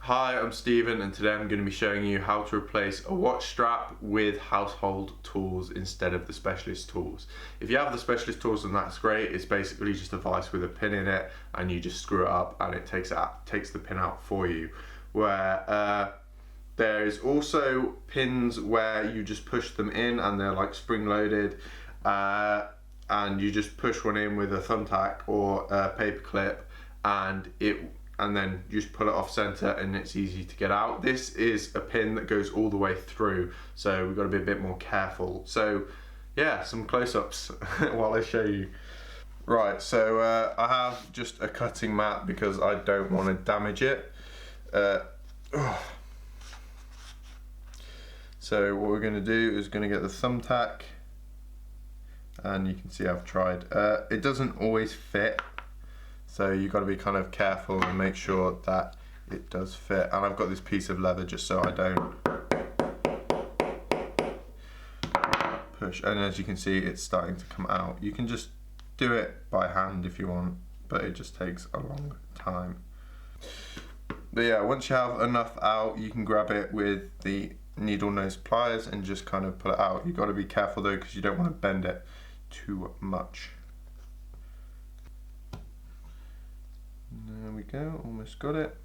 Hi, I'm Stephen and today I'm going to be showing you how to replace a watch strap with household tools instead of the specialist tools. If you have the specialist tools, then that's great. It's basically just a vise with a pin in it and you just screw it up and it takes the pin out for you. Where there's also pins where you just push them in and they're like spring loaded, and you just push one in with a thumbtack or a paper clip and then you just pull it off center and it's easy to get out. This is a pin that goes all the way through, so we've got to be a bit more careful. So yeah, some close-ups while I show you. Right, so I have just a cutting mat because I don't want to damage it. So what we're going to do is going to get the thumbtack, and you can see I've tried. It doesn't always fit, so you've got to be kind of careful and make sure that it does fit. And I've got this piece of leather just so I don't push. And as you can see, it's starting to come out. You can just do it by hand if you want, but it just takes a long time. But yeah, once you have enough out, you can grab it with the needle nose pliers and just kind of pull it out. You've got to be careful though, because you don't want to bend it too much. There we go, almost got it.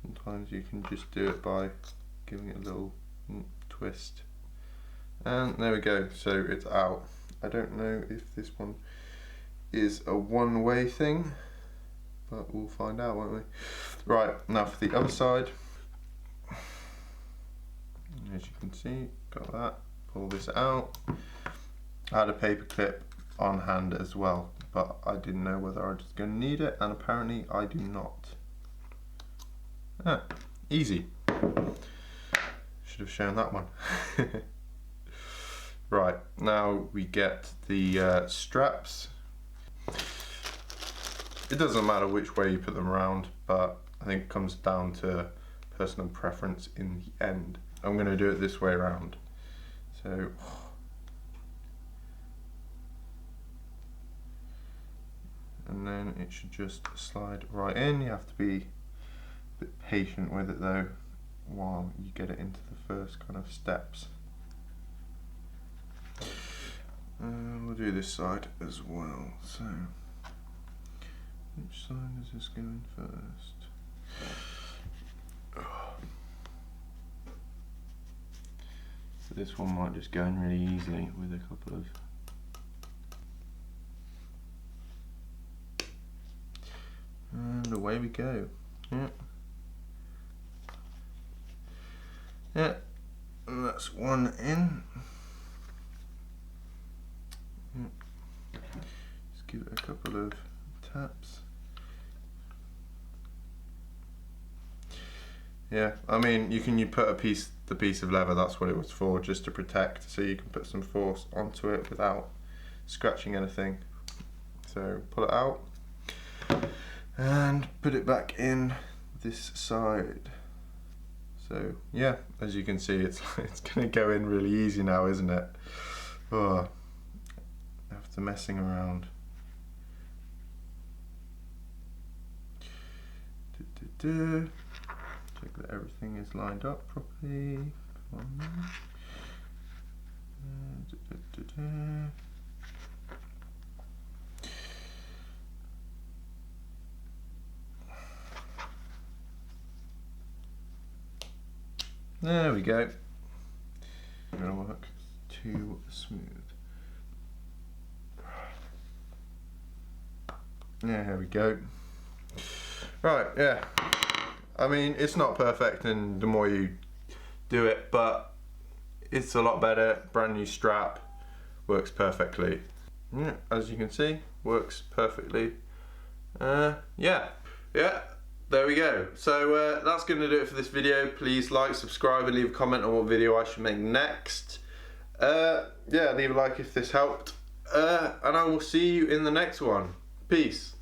Sometimes you can just do it by giving it a little twist. And there we go, so it's out. I don't know if this one is a one-way thing, but we'll find out, won't we? Right, now for the other side. As you can see, got that. Pull this out. I had a paper clip on hand as well, but I didn't know whether I was going to need it, and apparently I do not. Easy. Should have shown that one. Right, now we get the straps. It doesn't matter which way you put them around, but I think it comes down to personal preference in the end. I'm going to do it this way around. So and then it should just slide right in. You have to be a bit patient with it though while you get it into the first kind of steps. We'll do this side as well. So which side is this going first? So this one might just go in really easily with a couple of and away we go. Yeah, and that's one in. Just give it a couple of taps. Yeah, I mean, you put the piece of leather, that's what it was for, just to protect, so you can put some force onto it without scratching anything. So pull it out and put it back in this side. So yeah, as you can see, it's gonna go in really easy now, isn't it? Oh, after messing around. Check that everything is lined up properly. There we go. It's gonna work too smooth. Yeah, here we go. Right, yeah. I mean, it's not perfect, and the more you do it, but it's a lot better. Brand new strap, works perfectly. Yeah, as you can see, works perfectly. Yeah, there we go. So that's going to do it for this video. Please like, subscribe, and leave a comment on what video I should make next. Yeah, leave a like if this helped. And I will see you in the next one. Peace.